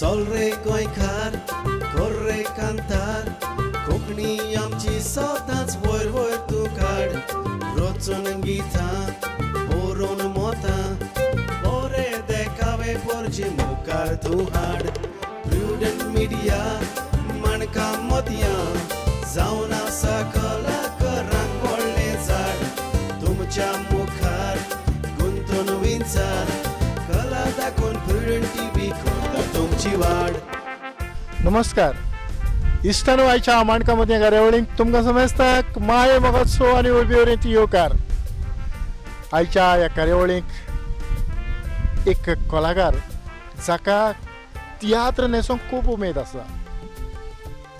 चल रे गोंयकार कर रे कांतार कोंकणी आमची सदांच वयर वयर तूं काड रचून गितां बरोवन मोतां बरें देखावे परचे मुखार तूं हाड प्रुडंट मिडिया माणकां मदयां जावन आसा कलाकारांक व्हडलें झाड तुमच्या मुखार गुंतवणुकींचार कला दाखोवन प्रुडंट टीव्ही करता तुमची वाड. नमस्कार. इश्टानो आयच्या आमाणका मदीं कार्यावळींक तुमकां समजता माये मोगाचो आनी उर्बेवरेंची येवकार. आयच्या ह्या कार्यावळींक एक कलाकार जाका तियात्र न्हेसोंक खूब उमेद आसा.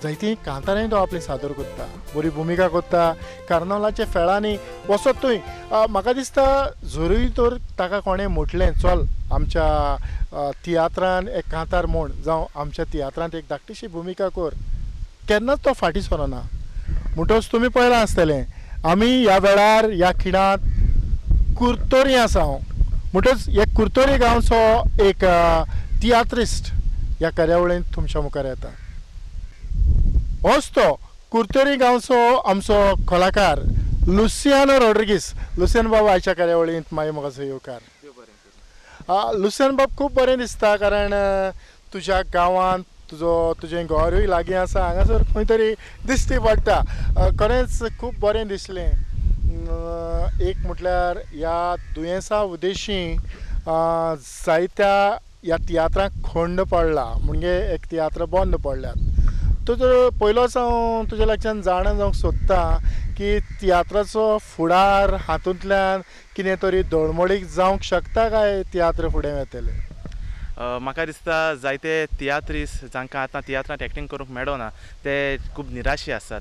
जायतीं कांतारांय तो आपली सादर करता, बरी भुमिका करता. कार्नावालाच्या फेळांनी वचत थंय म्हाका दिसता जरूय तर ताका कोणें म्हटलें चल आमच्या तियात्रांत एक कांतार म्हण जावं आमच्या तियात्रांत एक धाकटीशी भुमिका कर, केन्नाच तो फाटीं सरना. म्हणटच तुमी पळयलां आसतलें आमी ह्या वेळार ह्या खिणांत कुर्तोरी आसा. म्हणटच एक कुर्तोरी गांवचो एक तियात्रिस्ट ह्या कार्यावळींत तुमच्या मुखार येता. होच तो कुर्तोरी गांवचो आमचो कलाकार लुसियानो रॉड्रिगीस. लुसियानो बाब आयच्या कार्यावळींत मागीर म्हाका येवकार. लुसियानो बाब खूब बरें दिसता कारण तुज्या गांवांत तुजें घरूय लागीं आसा. हांगासर खंय तरी दिश्टी पडटा. खरेंच खूब बरें दिसलें. एक म्हटल्यार ह्या दुयेंसा उद्देशीं जायत्या ह्या तियात्रांक खंड पडला म्हणजे एक तियात्र बंद पडल्यात. तो जर पयलोच हांव तुज्या लागच्यान जाणा जावंक सोदता की तियात्राचो फुडार हातूंतल्यान कितें तरी धडमडीक जावंक शकता काय तियात्र फुडें वतलें. म्हाका दिसता जायते तियात्रीस जांकां आतां तियात्रांत एक्टींग करूंक मेळना ते खूब निराशी आसात.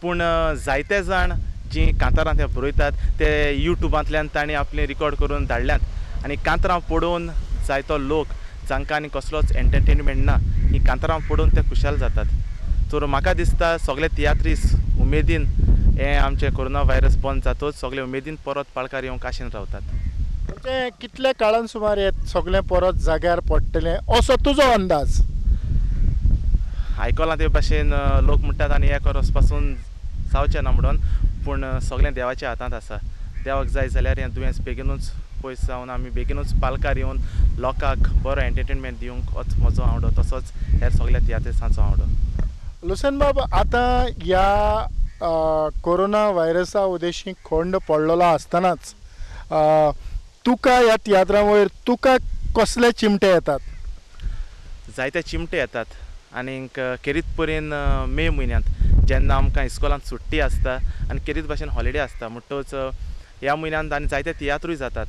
पूण जायते जाण जीं कांतारां ते बरयतात ते यूट्यूबांतल्यान तांणी आपलें रिकॉर्ड करून धाडल्यात आनी कांतारां पळोवन जायतो लोक जांकां आनी कसलोच एंटरटेनमेंट ना ही कांतारां पळोवन ते खुशाल जातात. तर म्हाका दिसता सगळे तियात्रीस उमेदीन हें आमचें कोरोना व्हायरस बंद जातूच सगळे उमेदीन परत पाळकार येवंक आशेन रावतात. म्हणजे कितल्या काळान सुमार हें सगळें परत जाग्यार पडटलें असो तुजो अंदाज? आयकलां ते भाशेन लोक म्हणटात आनी एक वर्स पासून जावचें ना म्हणून, पूण सगळें देवाच्या हातांत आसा. देवाक जाय जाल्यार हें दुयेंस बेगीनूच पयस जावन आमी बेगीनूच पालकार येवन लोकांक बरो एंटरटेनमेंट दिवंक होच म्हजो आवडो, तसोच हेर सगळ्या तियात्रिस्टांचो आवडो. लुसियानो बाब, आतां ह्या कोरोना व्हायरसा उद्देशीं खंड पडलेलो आसतनाच तुका ह्या तियात्रां वयर तुका कसले चिमटे येतात? जायते चिमटे येतात. आनीक खेरीत परेन मे म्हयन्यांत जेन्ना आमकां इस्कॉलांत सुट्टी आसता आनी खेरीत भाशेन हॉलिडे आसता म्हणटच ह्या म्हयन्यांत आनी जायते तियात्रूय जातात.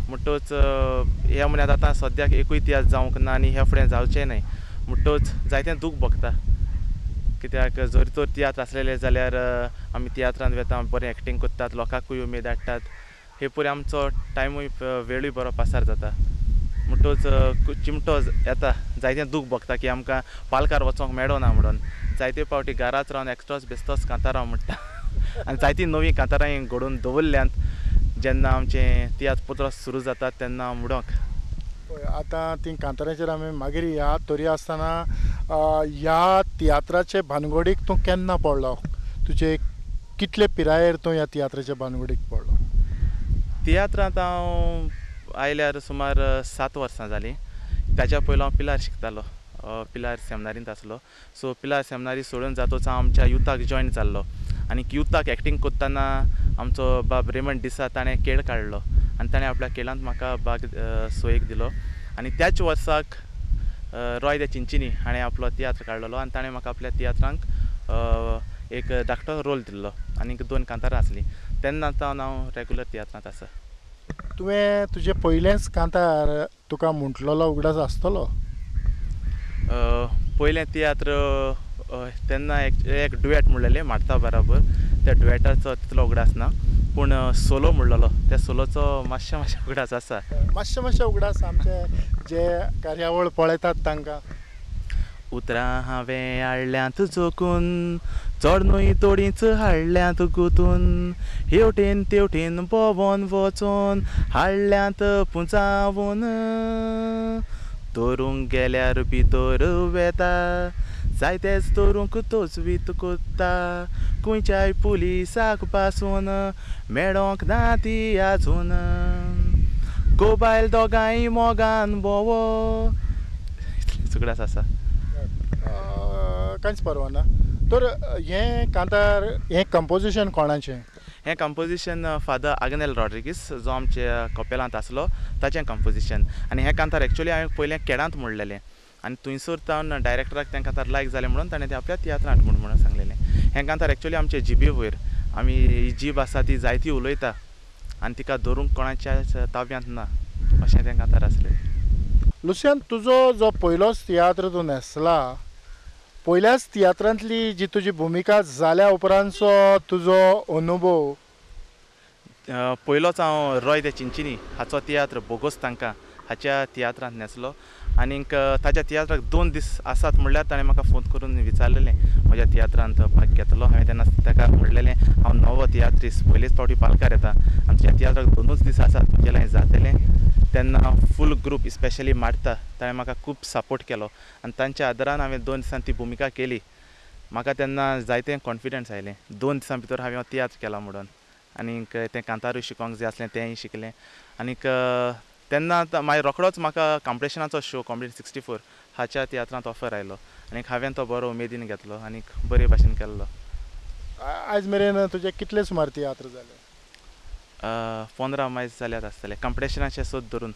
म्हणटच ह्या म्हयन्यांत आतां सद्याक एकूय तियात्र जावंक ना आनी ह्या फुडें जावचें न्हय म्हणटच जायतें दूख भोगता. कित्याक जरी तर तियात्र आसलेले जाल्यार आमी तियात्रांत वेता, बरें एक्टींग करतात, लोकांकूय उमेद हाडटात, हे पळय आमचो टायमूय वेळूय बरो पासार जाता. म्हणटच चिमटो येता, जायतें दूख भोगता की आमकां पालकार वचोंक मेळना म्हणून. जायते फावटी घरांत रावन एकटोच बेश्टोच कांतारां म्हणटा आनी जायतीं नवीं कांतारां घडोवन दवरल्यांत. जेन्ना आमचें तियात्र पत्र सुरू जाता तेन्ना म्हणोंक आतां ती कांताराचेर आमी मागीर ह्या तरी आसतना ह्या तियात्राचे भानगडीक तूं केन्ना पडलो? तुजे कितले पिरायेर तूं ह्या तियात्राच्या भानगडीक पडलो? तियात्रांत हांव आयल्यार सुमार 7 वर्सां जालीं. ताच्या पयलो हांव पिलार शिकतालो, पिलार सेमिनारींत आसलो. सो पिलार सेमिनारी सोडून जातूच हांव आमच्या युथाक जॉयन जाल्लो आनी युथाक एक्टींग करतना आमचो बाब रेमंड डिसा ताणें खेळ काडलो आनी ताणें आपल्या खेळांत म्हाका भाग सोयेक दिलो. आनी त्याच वर्साक रॉय द चिंचिनी हाणें आपलो तियात्र काडलेलो आनी ताणें म्हाका आपल्या तियात्रांक एक धाकटो रोल दिल्लो आनी 2 कांतारां आसलीं. तेन्नाच्यान हांव रेगुलर तियात्रांत आसा. तुवें तुजें पयलेंच कांतार तुका म्हटलेलो उगडास आसतलो? पयलें तियात्र तेन्ना एक डुएट म्हणलेलें मारता बराबर. त्या डुएटाचो तितलो उगडास ना, पूण सोलो म्हणलेलो त्या सोलोचो मातशें उगडास आसा. मातशें उगडास आमचे जे कार्यावळ पळयतात तांकां. उतरां हांवें हाडल्यांत जोखून, चड न्हय तोडींच हाडल्यांत गुंतून, हेवटेन तेवटेन भोंवोन वचोन हाडल्यांत पुंजावून, धरूंक गेल्यार भितर वेता जायतेच धरूंक तोचवीत कोत्ता खंयच्याय पुलिसाक पासून मेळोंक ना ती आजून गोबायल दोगांय मोगान बोवो सगळ्याच आसा कांयच परवाना तर हें कांतार हें कंपोजिशन कोणाचें हें कंपोजिशन फादर आग्नेल रॉड्रिगीस जो आमच्या कपेलांत आसलो ताचें कंपोजिशन आनी हें कांतार एक्चुअली हांवें पयलें केडांत म्हणलेलें आनी थंयसर तावन डायरेक्टराक तें कांतार लायक जालें म्हणून ताणें तें आपल्या तियात्रांत म्हणून सांगलेलें हें कांतार एक्चुअली आमचे जिबे वयर आमी ही जीब आसा ती जायती उलयता आनी तिका धरूंक कोणाच्या ताब्यांत ना अशें तें कांतार आसलें लुसियान तुजो जो पयलोच तियात्र तूं न्हेसला पयल्याच तियात्रांतली जी तुजी भुमिका जाल्या उपरांतचो तुजो अनुभव पयलोच हांव रॉय द चिंचिनी हाचो तियात्र बोगोस तांकां हाच्या तियात्रांत न्हेसलो आनीक ताच्या तियात्राक 2 दीस आसात म्हणल्यार ताणें म्हाका फोन करून विचारलेलें म्हज्या तियात्रांत भाग घेतलो हांवें तेन्ना ताका म्हणलेलें हांव नवो तियात्रीस पयलेच फावटी पालकार येता आमच्या तियात्राक 2च दीस आसात म्हजें हांवें जातलें तेन्ना फूल ग्रूप स्पेशली मारता ताणें म्हाका खूब सपोर्ट केलो आनी तांच्या आदारान हांवें 2 दिसान ती भुमिका केली म्हाका तेन्ना जायतें कॉन्फिडन्स आयलें 2 दिसां भितर हांवें तियात्र केला म्हणून आनीक तें कांतारूय शिकोवंक जाय आसलें तेंय शिकलें आनीक तेन्ना मागीर रोखडोच म्हाका कॉम्पिटिशनाचो शो कॉम्पिटिशन 64 हाच्या तियात्रांत ऑफर आयलो आनीक हांवें तो बरो उमेदीन घेतलो आनीक बरे भाशेन केल्लो आयज मेरेन तुजे कितले सुमार तियात्र जाले 15 मायज जाल्यात आसतले कॉम्पिटिशनाचे सोद धरून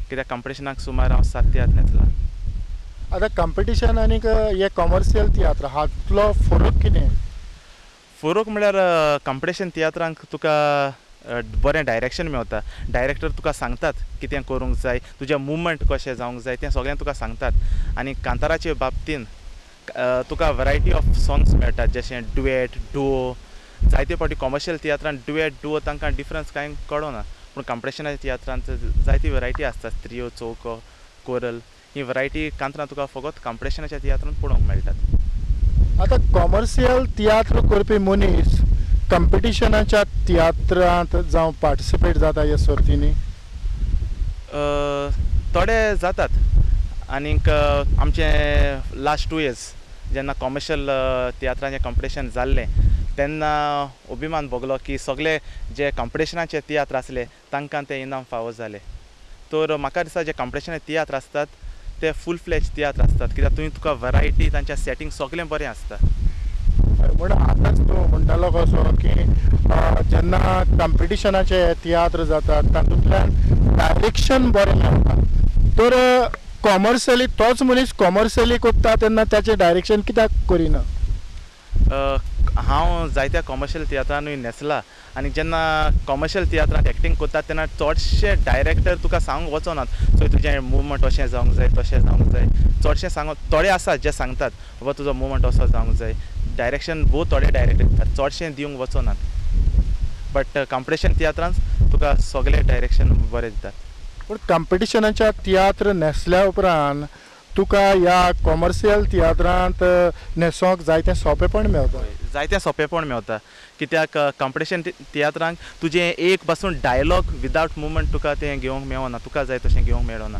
कित्याक कॉम्पिटिशनाक सुमार हांव 7 तियात्र न्हेसला आतां कॉम्पिटिशन आनीक हे कॉमर्शियल तियात्र हातूंतलो फरक कितें फरक म्हळ्यार कॉम्पिटिशन तियात्रांक तुका बरें डायरेक्शन मेवता डायरेक्टर तुका सांगतात कितें करूंक जाय तुजें मुवमेंट कशें जावंक जाय तें सगळें तुका सांगतात आनी कांताराचे बाबतीन तुका वरायटी ऑफ सॉंग्स मेळटात जशें डुएट डुओ जायते फावटी कॉमर्शियल तियात्रांत डुएट डुओ तांकां डिफरन्स कांय कळना पूण कॉम्पिटिशनाच्या तियात्रांत जायती वरायटी आसता त्रियो चौको कोरल ही वरायटी कांतारां तुका फकत कॉम्पिटिशनाच्या तियात्रांत पळोवंक मेळटात आतां कॉमर्शियल तियात्र करपी मनीस कॉम्पिटिशनाच्या तियात्रांत जावं पार्टिसिपेट जाता ह्या सर्तींनी थोडे जातात आनीक आमचे लास्ट 2 years जेन्ना कॉमर्शियल तियात्रांचें कॉम्पिटिशन जाल्लें तेन्ना अभिमान भोगलो की सगळे जे कॉम्पिटिशनाचे तियात्र आसले तांकां ते इनाम फावो जाले तर म्हाका दिसता जे कॉम्पिटिशनाचे तियात्र आसतात ते फूल फ्लेज तियात्र आसतात कित्याक थंय तुका वरायटी तांच्या सेटींग सगळें बरें आसता म्हण आतांच तूं म्हणटालो कसो की जेन्ना कॉम्पिटिशनाचे तियात्र जातात तातूंतल्यान डायरेक्शन बरें मेळटा तर कॉमर्शियली तोच मनीस कॉमर्शियली कोत्ता तेन्ना ताचें डायरेक्शन कित्याक करिना हांव जायत्या कॉमर्शियल तियात्रांनूय न्हेसला आनी जेन्ना कॉमर्शियल तियात्रांत एक्टींग कोत्तात तेन्ना चडशे डायरेक्टर तुका सांगूंक वचनात सो तुजें मुवमेंट अशें जावंक जाय तशें जावंक जाय चडशें सांगूंक थोडे आसात जे सांगतात बाबा तुजो मुवमेंट असो जावंक जाय डायरेक्शन भोव थोडे डायरेक्टर दितात चडशें दिवंक वचनात बट कॉम्पिटिशन तियात्रांत तुका सगळें डायरेक्शन बरें दितात पूण कॉम्पिटिशनाच्या तियात्र न्हेसल्या उपरांत तुका ह्या कॉमर्शियल तियात्रांत न्हेसोंक जायतें सोंपेपण मेळटा जायतें सोंपेपण मेळटा कित्याक कॉम्पिटिशन तियात्रांक तुजें एक पासून डायलॉग विदावट मुवमेंट तुका तें घेवंक मेळना तुका जाय तशें घेवंक मेळना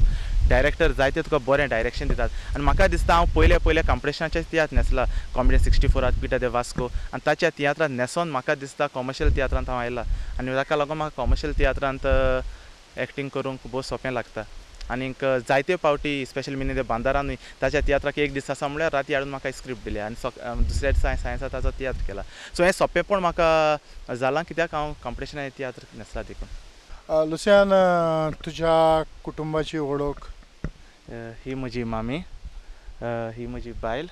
डायरेक्टर जायते तुका बरें डायरेक्शन दितात आनी म्हाका दिसता हांव पयले कॉम्पिटिशनाचे तियात्र न्हेसला कॉम्पिटिशन 64 पिटा दे वास्को आनी ताच्या तियात्रांत न्हेसोन म्हाका दिसता कॉमर्शियल तियात्रांत हांव आयला आनी ताका लागून म्हाका कॉमर्शियल तियात्रांत एक्टींग करूंक भोव सोंपें लागता आनीक जायते फावटी स्पेशली मिनी बांदारांनी ताच्या तियात्राक 1 दीस आसा म्हळ्यार राती हाडून म्हाका स्क्रिप्ट दिली आनी दुसऱ्या दिसा सायन्सा ताचो तियात्र केला सो हें सोंपेपण म्हाका जालां कित्याक हांव कॉम्पिटिशना तियात्र न्हेसला देखून लुसियान तुज्या कुटुंबाची वळख ही म्हजी मामी ही म्हजी बायल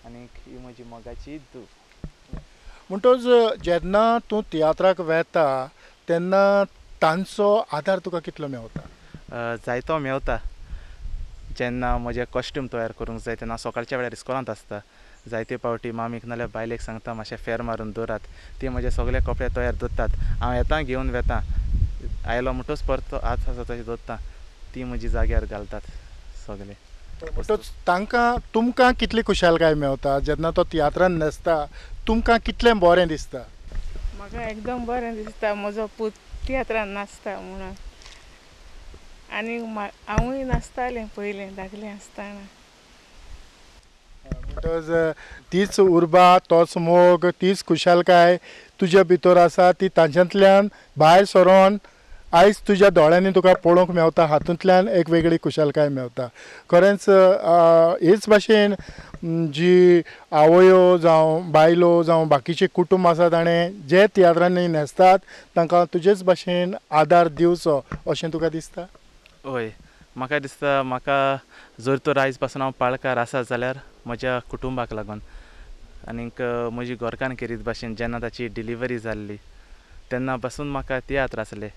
आनी ही म्हजी मोगाची धूव म्हणटच जेन्ना तूं तियात्राक वेता तेन्ना तांचो आदार तुका कितलो मेळटा जायतो मेवता जेन्ना म्हजे कॉस्ट्यूम तयार करूंक जाय तेन्ना सकाळच्या वेळार इस्कॉलांत आसता जायते फावटी मामीक नाल्यार बायलेक सांगता मातशें फेर मारून दवरात ती म्हजे सगळे कपडे तयार दवरतात हांव येता घेवन वेता आयलो म्हणटच परतो आत आसा तशें दवरता ती म्हजी जाग्यार घालतात सगळे म्हणटच तांकां तुमकां कितली खुशालकाय मेळटा जेन्ना तो तियात्रान न्हेसता तुमकां कितलें बरें दिसता म्हाका एकदम बरें दिसता म्हजो पूत तियात्रान नाचता म्हणून आनी हांवूय नाचतालें पयलें धाकलें आसतना. म्हणटच तीच उर्बा, तोच मोग, तीच खुशालकाय तुज्या भितर आसा, ती तांच्यांतल्यान भायर सरोन आयज तुज्या दोळ्यांनी तुका पळोवंक मेवता. हातूंतल्यान एक वेगळी खुशालकाय मेवता. खरेंच हेच भाशेन जी आवयो जावं बायलो जावं बाकीचे कुटुंब आसा ताणें जे तियात्रांनी न्हेसतात तांकां तुजेच भाशेन आदार दिवचो अशें तुका दिसता? हय, म्हाका दिसता म्हाका जर तर आयज पासून हांव पाळकार आसा जाल्यार म्हज्या कुटुंबाक लागून. आनीक म्हजी घोरकान्न केरीत भाशेन जेन्ना ताची डिलिव्हरी जाल्ली तेन्ना पासून म्हाका तियात्र आसले.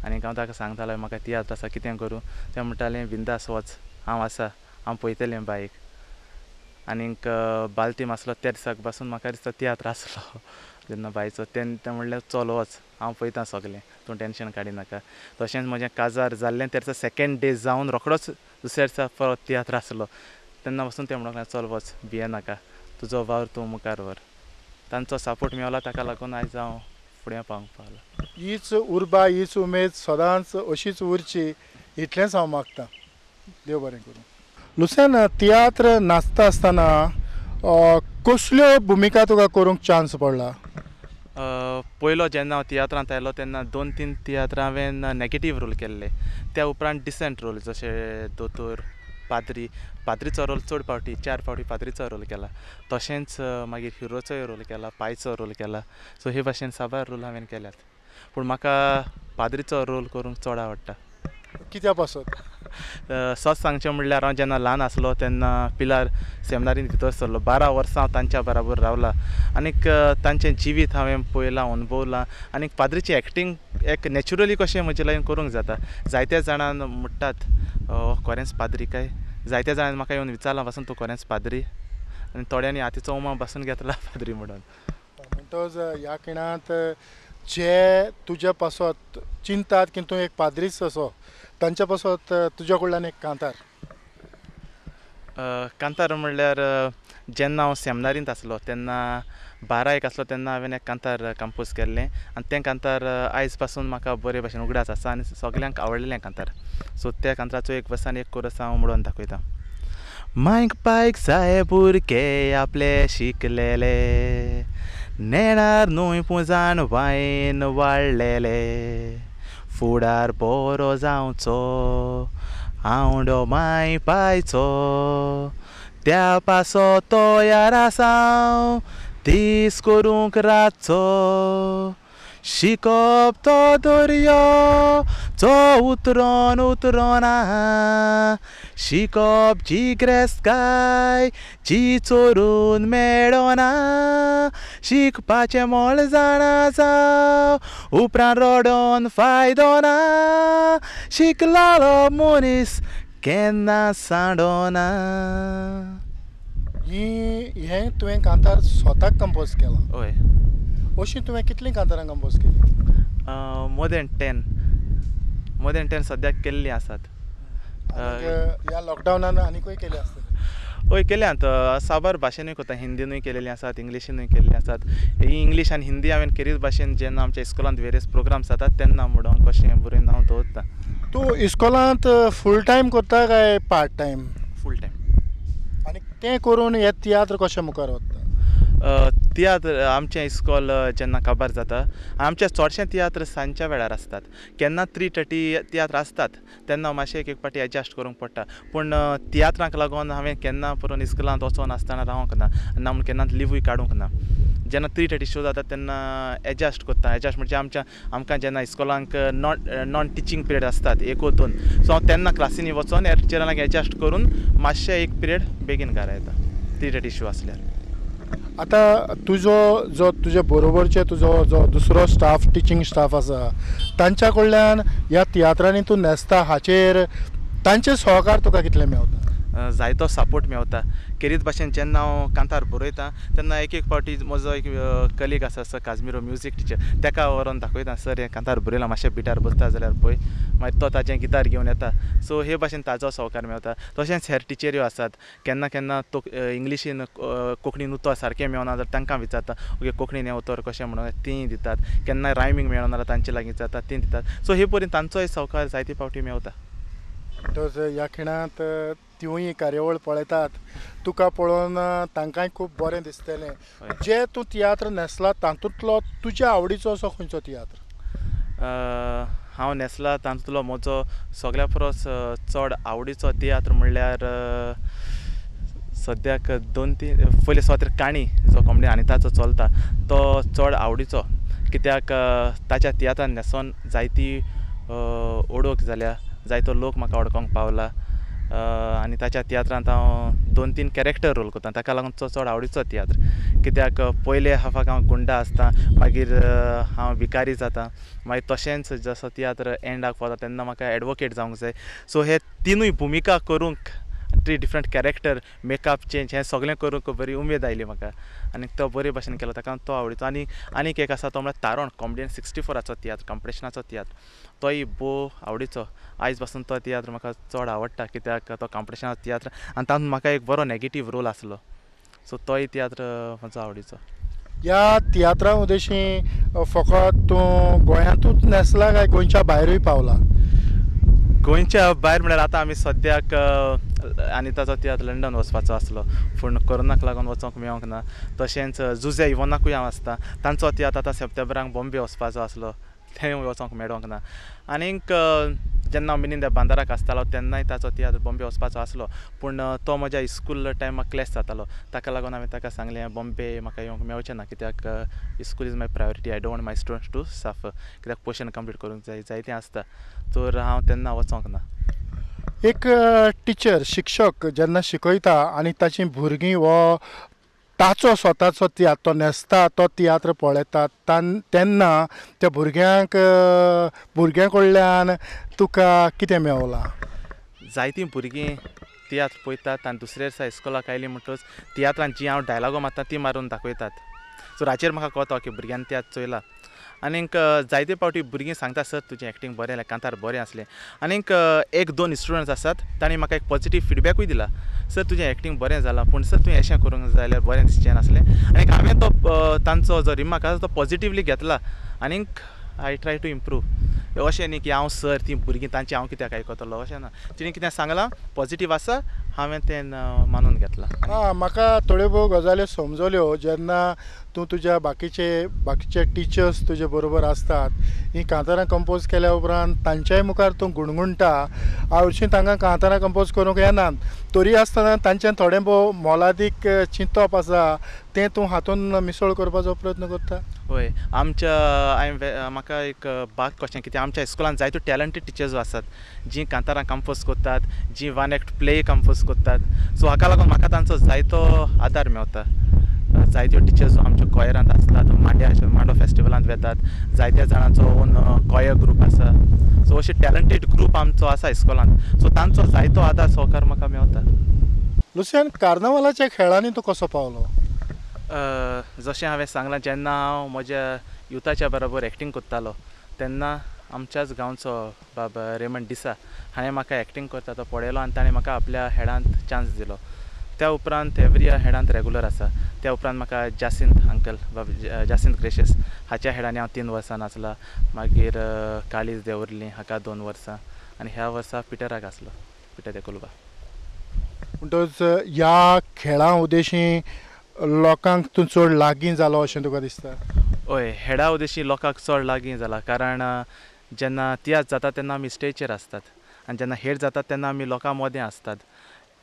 आनीक हांव ताका सांगतालो म्हाका तियात्र आसा कितें करूं. तें म्हणटालें बिंदास वच, हांव आसा, हांव पळयतलें बायक. आनीक बालतीम आसलो त्या दिसाक पासून म्हाका दिसता तियात्र आसलो जेन्ना बायचो. तें म्हणलें चल वच, हांव पळयतां सगलें, तूं टेंशन काडिनाका. तशेंच म्हजें काजार जाल्लें त्या दिसा सेकेंड डे जावन रोखडोच दुसऱ्या दिसा परत तियात्र आसलो. तेन्ना पासून तें म्हणूंक लागलें चल वच, भियेनाका, तुजो वावर तूं मुखार व्हर. तांचो सपोर्ट मेवला ताका लागून आयज हांव फुडें पावूंक पावला. हीच उर्बा, हीच उमेद सदांच अशीच उरची इतलेंच हांव मागतां. देव बरें करूं. लुसेन, तियात्र नाचता आसतना कसल्यो भुमिका तुका करूंक चान्स पडला? पयलो जेन्ना हांव तियात्रांत आयलो तेन्ना 2-3 तियात्रां हांवें नॅगेटीव रोल केल्ले. त्या उपरांत डिसेंट रोल जशे दोतोर, पाद्रीचो रोल चड फावटी 4 फावटी पाद्रीचो रोल केला. तशेंच मागीर हिरोचोय रोल केला, पायचो रोल केला. सो हे भाशेन साबार रोल हांवें केल्यात. पूण म्हाका पाद्रीचो रोल करूंक चड आवडटा. कित्या पासून? सच सांगचें म्हणल्यार हांव जेन्ना ल्हान आसलो तेन्ना पिलार सेमिनारींत भितर सरलो. 12 वर्सां हांव तांच्या बराबर रावला. आनीक तांचें जिवीत हांवें पळयलां, अणभवलां. आनीक पाद्रीची एक्टींग एक नॅचरली कशें म्हजे लायन करूंक जाता. जायत्या जाणांन म्हणटात खरेंच पाद्री काय. जायत्या जाणांनी म्हाका येवन विचारलां पासून तूं खरेंच पाद्री. आनी थोड्यांनी हातीचो उमा बसून घेतला पाद्री म्हणून. म्हणटच ह्या खिणांत जे तुज्या पासत चिंतात की तूं एक पाद्रीच असो, तांच्या पासत तुज्या कडल्यान एक कांतार. कांतार म्हणल्यार जेन्ना हांव सेमिनारींत आसलो तेन्ना 12 आसलो तेन्ना हांवें एक कांतार कंपोज केल्लें. आनी तें कांतार आयज पासून म्हाका बरे भशेन उगडास आसा आनी सगल्यांक आवडलेलें कांतार. सो त्या कांताराचो एक वर्सान एक कोरस हांव म्हणून दाखयतां. मांयक पायक जाय भुरगे आपले शिकलेले, नेणार न्हय पुंजान वायन वाडलेले, फुडार बरो जावचो हांवडो मांय पायचो, त्या पासो तयार आसा दीस करूंक रातचो, शिकप तो दर्यो जो उतरोन उतरोना, शिकप जी ग्रेस्काय जी चोरून मेळोना, शिकपाचें मोल जाणा जाव उपरांत रडोन फायदो ना, शिकलेलो मनीस केन्ना सांडोना. हें तुवें कांतार स्वताक कंपोज केलां? हय. अशीं तुवें कितलीं कांतारां कंपोज केलीं? मोर देन 10 सद्याक केल्लीं आसात. ह्या लॉकडावनान आनीकूय केली आसतली? हय केल्यात. साबार भाशेनूय करता. हिंदीनूय केलेलीं आसात, इंग्लिशीनूय केल्लीं आसात. इंग्लीश आनी हिंदी हांवें केरीत भाशेन जेन्ना आमच्या इस्कॉलांत वेरियस प्रोग्राम्स जातात तेन्ना म्हणून कशें बरोवन हांव दवरतां. तूं इस्कॉलांत फूल टायम करता काय पार्ट टायम? Full time. आनी तें करून हे तियात्र कशें मुखार वता? तियात्र आमचें इस्कॉल जेन्ना काबार जाता, आमचें चडशें तियात्र सांजच्या वेळार आसतात. केन्ना 3:30 तियात्र आसतात तेन्ना मातशें एक पाटी एडजस्ट करूंक पडटा. पूण तियात्रांक लागून हांवें केन्ना परून इस्कॉलांत वचोन आसतना रावंक ना म्हूण केन्नाच लिवूय काडूंक ना. जेन्ना 3:30 शो जाता तेन्ना एडजस्ट करता. एडजस्ट म्हणजे आमकां जेन्ना इस्कॉलांक नॉन टिचींग पिरियड आसतात 1-2, सो हांव तेन्ना क्लासीनी वचोन ह्या टिचरांक एडजस्ट करून मातशें एक पिरियड बेगीन घरा येता 3:30 शो आसल्यार. आतां तुजे बरोबरचे तुजो जो दुसरो स्टाफ, टिचींग स्टाफ आसा, तांच्या कडल्यान ह्या तियात्रांनी तूं न्हेसता हाचेर तांचे सहकार तुका कितले मेवता? जायतो सपोर्ट मेवता. केरीत भाशेन जेन्ना हांव कांतार बरयतां तेन्ना एक फावटी म्हजो एक कलीग आसा सर काजमिरो म्युजीक टिचर, ताका व्हरोन दाखयतां, सर हें कांतार बरयलां, मातशें बिटार बसता जाल्यार पळय. मागीर तो ताचें गिटार घेवन येता. सो हे भाशेन ताजो सहकार मेवता. तशेंच हेर टिचऱ्यो आसात. केन्ना केन्ना तो इंग्लिशीन कोंकणीन उतर सारकें मेवना जाल्यार तांकां विचारता, ओके कोंकणीन हें उतर कशें म्हणून तीं दितात. केन्ना रायमींग मेळना जाल्यार तांचे लागीं जाता तीं दितात. सो हे परीन तांचोय सहकार जायते फावटी मेवता. म्हणटच ह्या खिणांत त्योय कार्यावळ पळयतात तुका पळोवन तांकांय खूब बरें दिसतलें. जे तूं तियात्र न्हेसला तातूंतलो तुज्या आवडीचो असो खंयचो तियात्र? हांव न्हेसला तातूंतलो म्हजो सगळ्या परस चड आवडीचो तियात्र म्हणल्यार सद्याक 2-3 पयले स्वातिर काणी जो कॉमेडी अनिताचो चलता तो चड आवडीचो, कित्याक ताच्या तियात्रान न्हेसोन जायती ओळख जाल्या, जायतो लोक म्हाका वळखोंक पावला आनी ताच्या तियात्रांत हांव 2-3 कॅरेक्टर रोल करता, ताका लागून तो चड आवडीचो तियात्र. कित्याक पयले हाफाक हांव गुंडा आसता, मागीर हांव भिकारी जाता, मागीर तशेंच जसो तियात्र एंडाक पावता तेन्ना म्हाका एडवोकेट जावंक जाय. सो हे तिनूय भुमिका करूंक 3 डिफरंट कॅरेक्टर, मेकअप चेंज हें सगळें करूंक बरी उमेद आयली म्हाका आनी तो बरे भाशेन केलो, ताका तो आवडीचो. आनीक एक आसा तो म्हळ्यार तारोण कॉमेडियन 64 तियात्र, कॉम्पिटिशनाचो तियात्र, तोय भोव आवडीचो. आयज पासून तो तियात्र म्हाका चड आवडटा, कित्याक तो कॉम्पिटिशनाचो तियात्र आनी तातूंत म्हाका एक बरो नॅगेटीव रोल आसलो, सो तोय तियात्र म्हजो आवडीचो. ह्या तियात्रा उदेशी फकत तूं गोंयांतूच न्हेसला काय गोंयच्या भायरूय पावला? गोंयच्या भायर म्हळ्यार आतां आमी सद्याक अनिताचो तियात्र लंडन वचपाचो आसलो, पूण कोरोनाक लागून वचोंक मेळोंक ना. तशेंच जुजे इवनाकूय हांव आसता, तांचो तियात्र आतां सप्टेंबराक बॉम्बे वचपाचो आसलो, थंय वचोंक मेळोंक ना. आनीक जेन्ना हांव मिनी बांदाराक आसतालो तेन्नाय ताचो तियात्र बॉम्बे वचपाचो आसलो, पूण तो म्हज्या इस्कूल टायमाक क्लॅश जातालो, ताका लागून हांवें ताका सांगलें बॉम्बे म्हाका येवंक मेळचें ना, कित्याक school is my priority, I don't want my students to suffer, कित्याक पोर्शन कंप्लीट करूंक जाय, जायतें आसता, तर हांव तेन्ना वचोंक ना. एक टिचर शिक्षक जेन्ना शिकयता आनी ताची भुरगीं वो ताचो स्वताचो तियात्र तो न्हेसता तो तियात्र पळयतात तेन्ना त्या भुरग्यां कडल्यान तुका कितें मेवलां? जायतीं भुरगीं तियात्र पळयतात आनी दुसऱ्या दिसा इस्कॉलाक आयलीं म्हणटच तियात्रांत जी हांव डायलॉगां मारता ती मारून दाखयतात, सो हाचेर म्हाका कळटा की भुरग्यांनी तियात्र चोयला. आनीक जायते फावटी भुरगीं सांगता सर तुजें एक्टींग बरें जालें, कांतार बरें आसलें. आनीक 1-2 स्टुडंट्स आसात तांणी म्हाका एक पॉजिटीव फिडबॅकूय दिला, सर तुजें एक्टींग बरें जालां, पूण सर तुवें अशें करूंक जाय जाल्यार बरें दिसचें नासलें. आनीक हांवें तो तांचो जो रिमार्क आसा तो पॉजिटिवली घेतला आनीक आय ट्राय टू इम्प्रूव. अशें न्ही की हांव सर तीं भुरगीं तांचें हांव कित्याक आयकतलो, अशें ना. तिणें कितें सांगलां पॉजिटीव आसा, हांवें तें मानून घेतलां. म्हाका थोड्यो भोव गजाल्यो समजल्यो जेन्ना तूं तुज्या बाकीचे टिचर्स तुजे बरोबर आसतात, हीं कांतारां कंपोज केल्या उपरांत तांच्याय मुखार तूं गुणगुणटा. हरशीं तांकां कांतारां कंपोज करूंक येनात, तरी आसतना तांचें थोडें भोव मोलादीक चिंतप आसा तें तूं हातूंत मिसळ करपाचो प्रयत्न करता? हय, म्हाका एक बाग कशें, कित्याक आमच्या इस्कॉलान जायत्यो टॅलंटेड टिचर्स आसात जीं कांतारां कंपोज करतात, जीं 1 act प्ले कंपोज करतात, सो हाका लागून म्हाका तांचो जायतो आदार मेवता. जायत्यो टिचर्स आमच्या कॉयरांत आसतात, मांडो फेस्टिवलांत वेतात, जायत्या जाणांचो ओन कॉयर ग्रूप आसा, सो अशे टॅलंटेड ग्रूप आमचो आसा इस्कॉलांत, सो तांचो जायतो आदार सहकार म्हाका मेवता. लुसियन, कार्नावालाच्या खेळांनी तूं कसो पावलो? जशें हांवें सांगलां, जेन्ना हांव म्हज्या युथाच्या बरोबर एक्टींग करतालो तेन्ना आमच्याच गांवचो बाब रेमंड डिसा हाणें म्हाका एक्टींग करता तो पळयलो आनी ताणें म्हाका आपल्या हेडांत चान्स दिलो. त्या उपरांत एवरी हेडांत रेगुलर आसा. त्या उपरांत म्हाका जासिंत अंकल जासिंत ग्रेशियस हाच्या हेडांनी हांव 3 वर्सां नाचला, मागीर काळीज देवर्ली हाका 2 वर्सां आनी ह्या वर्सा पिटराक आसलो, पिटर देकोलबा. म्हणटच ह्या खेळां उदेशी लोकांक तूं चड लागीं जालो अशें तुका दिसता? हय, हेडा उदेशी लोकांक चड लागीं जाला, कारण जेन्ना तियात्र जाता तेन्ना आमी स्टेजीचेर आसतात आनी जेन्ना हेड जातात तेन्ना आमी लोकां मदें आसतात.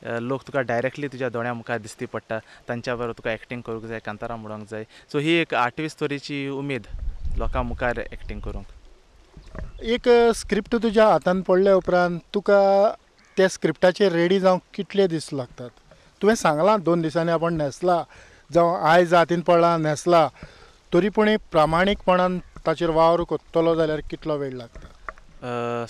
लोक तुका डायरेक्टली तुज्या दोळ्या मुखार दिसती पडटा, तांच्या बरोबर तुका एक्टींग करूंक जाय, कांतारां म्हणूंक जाय, सो ही एक 28 तरेची उमेद लोकां मुखार एक्टींग करूंक. एक स्क्रिप्ट तुज्या हातान पडल्या उपरांत तुका त्या स्क्रिप्टाचेर रेडी जावंक कितले दीस लागतात? तुवें सांगलां 2 दिसांनी आपण न्हेसला, जावं आयज हातीन पडला न्हेसला, तरी पूण प्रामाणीकपणान ताचेर वावर कोत्तलो जाल्यार कितलो वेळ लागता?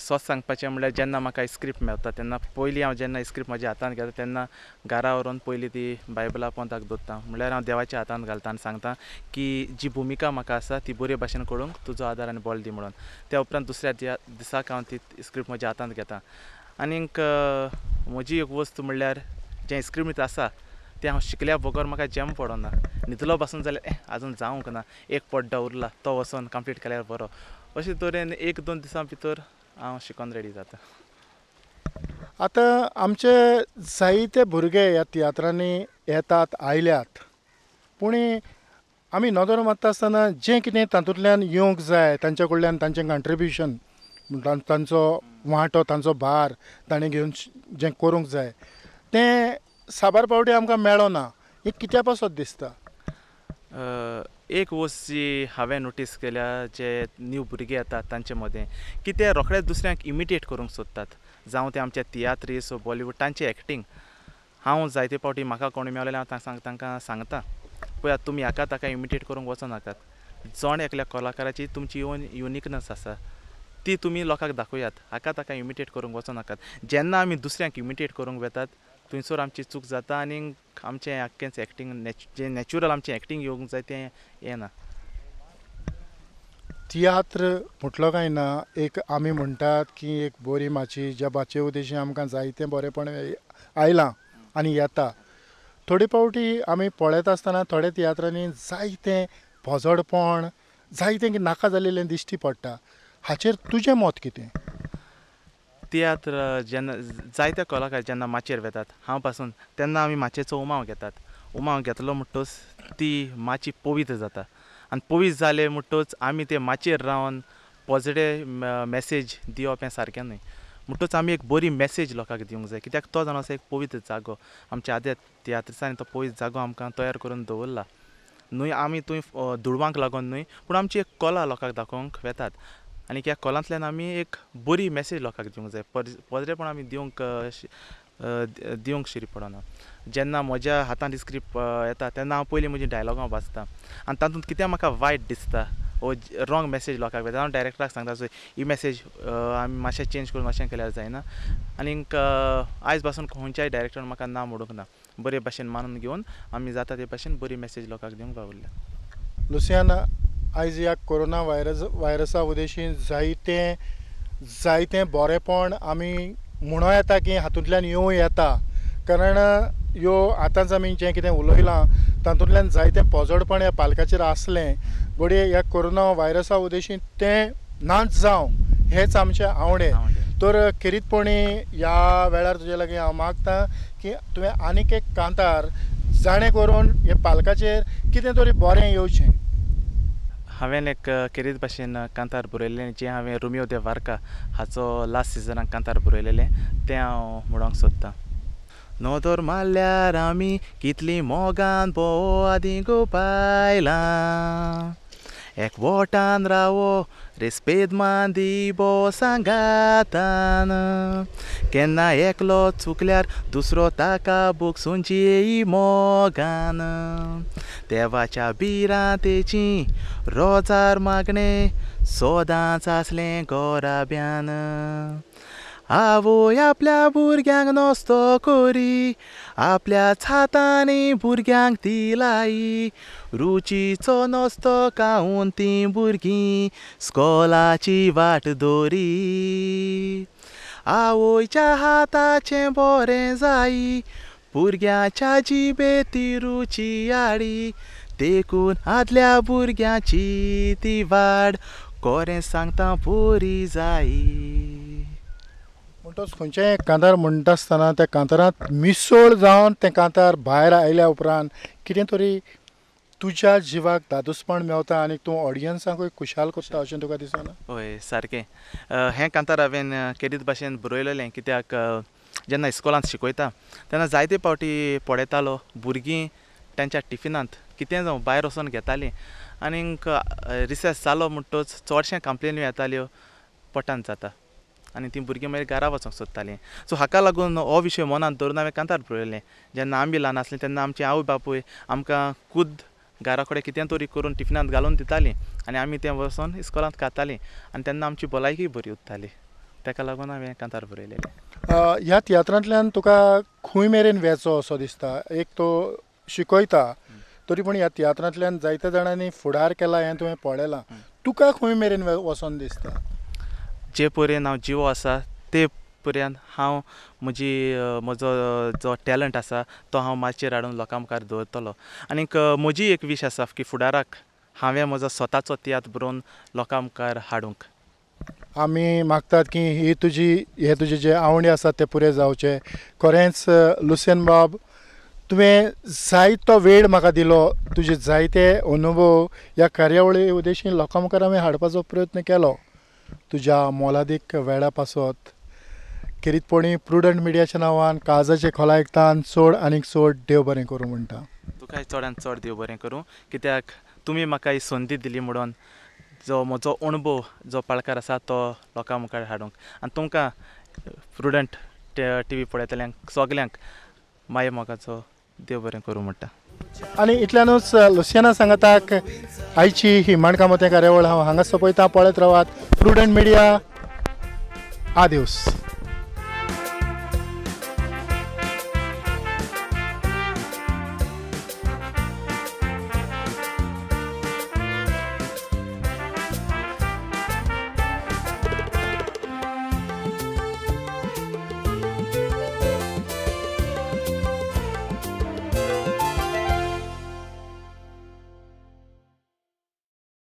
सोंस सांगपाचें म्हणल्यार जेन्ना म्हाका स्क्रिप्ट मेळटा तेन्ना पयलीं हांव जेन्ना स्क्रिप्ट म्हज्या हातान घेता तेन्ना घरा व्हरून पयलीं ती बायबला पोंताक दवरता, म्हणल्यार हांव देवाच्या हातान घालता आनी सांगता की जी भुमिका म्हाका आसा ती बरे भाशेन कळूंक तुजो आदार आनी बळ दी म्हणून. त्या उपरांत दुसऱ्या दिसाक हांव ती स्क्रिप्ट म्हज्या हातांत घेता. आनीक म्हजी एक वस्त म्हणल्यार जें स्क्रिप्ट आसा तें हांव शिकल्या बगर म्हाका जॅम पडना, न्हिदलो बसून जाल्यार आजून जावंक ना, एक पड्डो उरला तो वचून कंप्लीट केल्यार बरो, अशे तरेन 1-2 दिसां भितर हांव शिकोन रेडी जाता. आतां आमचे जायते भुरगे ह्या तियात्रांनी येतात आयल्यात पूण आमी नदर मारता आसतना जें कितें तातूंतल्यान येवंक जाय तांचे कडल्यान तांचें कंट्रिब्युशन तांचो वांटो तांचो भार ताणें घेवन जें करूंक जाय तें साबार पावटी आमकां मेळो ना हें कित्या पासत दिसता. एक वस्त जी हांवें नोटीस केल्या जे न्यू भुरगे येतात तांचे मदें की ते रोखडेच दुसऱ्यांक इमिटेट करूंक सोदतात जावं ते आमचे तियात्रीस वा बॉलिवूड तांचे एक्टींग. हांव जायते पावटी म्हाका कोणी मेळलें हांव तांकां सांगता पळयात तुमी हाका ताका इमिटेट करूंक वचो नाकात. जण एकल्या कलाकाराची तुमची ओन युनिकनस आसा ती तुमी लोकांक दाखयात. हाका ताका इमिटेट करूंक वचो नाकात. जेन्ना आमी दुसऱ्यांक इमिटेट करूंक वेतात थंयसर आमची चूक जाता आनी आमचें आख्खेंच एक्टींग जें नॅचरल आमचें एक्टींग येवंक जाय तें येना. तियात्र म्हटलो काय ना एक आमी म्हणटात की एक बरी माची ज्या बाचे उद्देशी आमकां जायतें बरेंपण आयलां आनी येता. थोडे पावटी आमी पळयता आसतना थोड्या तियात्रांनी जायतें भोजडपण जायतें नाका जाल्लें दिश्टी पडटा. हाचेर तुजें मत कितें. तियात्र जेन्ना जायते कलाकार जेन्ना माचयेर वेतात हांव पासून तेन्ना आमी माचयेचो उमाव घेतात. उमाव घेतलो म्हणटच ती माची पवित्र जाता आनी पवित्र जाले म्हणटच आमी ते माचयेर रावन पॉजिटीव मॅसेज दिवप हें सारकें न्हय. म्हणटच आमी एक बरी मॅसेज लोकांक दिवंक जाय कित्याक तो जावन आसा एक पवित्र जागो. आमच्या आद्या तियात्रिसांनी तो पवित्र जागो आमकां तयार करून दवरला. न्हय आमी थंय दुडवांक लागून न्हय पूण आमची एक कला लोकांक दाखोवंक वेतात आनी ह्या कलांतल्यान आमी एक बरी मॅसेज लोकांक दिवंक जाय. पॉजिटीवपण आमी दिवंक शिरी पडना. जेन्ना म्हज्या हातांत ही स्क्रिप्ट येता तेन्ना हांव पयलीं म्हजी डायलॉगां वाचतां आनी तातूंत कितें म्हाका वायट दिसता वो रॉंग मॅसेज लोकांक वेता हांव डायरेक्टराक सांगता सो ही मॅसेज आमी मातशें चेंज करून मातशें केल्यार जायना. आनीक आयज पासून खंयच्याय डायरेक्टरान म्हाका ना म्हणूंक ना. बरे भशेन मानून घेवन आमी जाता ते भशेन बरी मॅसेज लोकांक दिवंक वावुरल्या. लुसियाना आयज ह्या कोरोना वायरसा उद्देशी जायतें बरेंपण आमी म्हणूं येता की हातूंतल्यान येवं येता कारण ह्यो आतांच आमी जें कितें उलयलां तातूंतल्यान जायतें पोजडपण ह्या पालकाचेर आसलें घडये ह्या कोरोना वायरसा उद्देशी तें नाच जावं हेंच आमचें आवडे. तर खेरीतपणी ह्या वेळार तुजे लागीं हांव मागतां की तुवें आनीक एक कांतार जाणें करून हे पालकाचेर कितें तरी बरें येवचें. हांवें एक खेरीत भाशेन कांतार बरयल्लें जें हांवें रोमियो दे वार्का हाचो लास्ट सिजनाक कांतार बरयलेलें तें हांव म्हणोंक सोदतां. नदर मारल्यार आमी कितलीं मोगान भोव आदिगो बायलां एकवटान रावो रेस्पेद मान दिबो सांगातान केन्ना एकलो चुकल्यार दुसरो ताका बोगसूंची मोगान देवाच्या बिरां तेची रोजार मागणें सोदांच आसलें गोराब्यान आवय आपल्या भुरग्यांक नस्तो करी आपल्याच हातांनी भुरग्यांक दिलाई रुचीचो नस्तो खावून तीं भुरगीं स्कॉलाची वाट दोरी आवयच्या हाताचें बरें जायी भुरग्याच्या जिबे ती रुची हाडी देखून आदल्या भुरग्याची ती वाड कोरें सांगता बरी जायी. म्हणटच खंयचेंय कांतार म्हणटा आसतना त्या कांतारांत मिसळ जावन तें कांतार भायर आयल्या उपरांत कितें तरी तुज्या जिवाक दादूसपण मेवता आनी तूं ऑडियन्सांकूय खुशाल करता अशें तुका दिसना. हय सारकें. हें कांतार हांवें खेरीत भाशेन बरयलेलें कित्याक जेन्ना इस्कॉलांत शिकयता तेन्ना जायते फावटी पळयतालो भुरगीं तांच्या टिफिनांत कितें जावं भायर वचून घेतालीं आनीक रिसेस जालो म्हणटच चडशें कंप्लेन्यो येताल्यो पोटांत जाता आनी तीं भुरगीं मागीर घरा वचूंक सोदतालीं. सो हाका लागून हो विशय मनांत दवरून हांवें कांतार बरयलें. जेन्ना आमी ल्हान आसलीं तेन्ना आमची आवय बापूय आमकां खुद घरा कडेन कितें तरी करून टिफिनांत घालून दितालीं आनी आमी तें वचोन इस्कॉलांत खातालीं आनी तेन्ना आमची भलायकी बरी उरताली. ताका लागून हांवें कांतार बरयलेलें. ह्या तियात्रांतल्यान तुका खंय मेरेन वेचो असो दिसता. एक तो शिकयता तरी पूण ह्या तियात्रांतल्यान जायत्या जाणांनी फुडार केला हें तुवें पळयलां. तुका खंय मेरेन वचोन दिसता. जे पर्यंत हांव जिवो आसा ते पर्यंत हांव म्हजो जो टॅलंट आसा तो हांव माचयेर हाडून लोकां मुखार दवरतलो आनीक म्हजी एक वीश आसा की फुडाराक हांवें म्हजो स्वताचो तियात्र बरोवन लोकां मुखार हाडूंक. आमी मागतात की हे तुजे जे आवडी आसात ते पुरे जावचे. खरेंच लुसियन बाब, तुवें जायतो वेळ म्हाका दिलो, तुजे जायते अनुभव ह्या कार्यावळी उद्देशीन लोकां मुखार हांवें हाडपाचो प्रयत्न केलो. तुज्या मोलादीक वेळा पासत खेरीतपणी प्रुडंट मिडियाच्या नांवान काळजाचे खोलायकतान चड आनीक चड देव बरें करूं म्हणटा. तुका चडान चड देव बरें करूं, कित्याक तुमी म्हाका ही संदी दिली म्हणून जो म्हजो अणभव जो पाळकार आसा तो लोकां मुखार हाडूंक, आनी तुमकां प्रुडंट टी व्ही पळयतल्यांक सगल्यांक माये मोगाचो देव बरें करूं म्हणटा. आनी इतल्यानूच लुसियाना सांगताक आयची ही माणकामते कार्यावळ हांव हांगा सोंपयतां. पळयत रावात प्रुडंट मिडिया. आदिवस.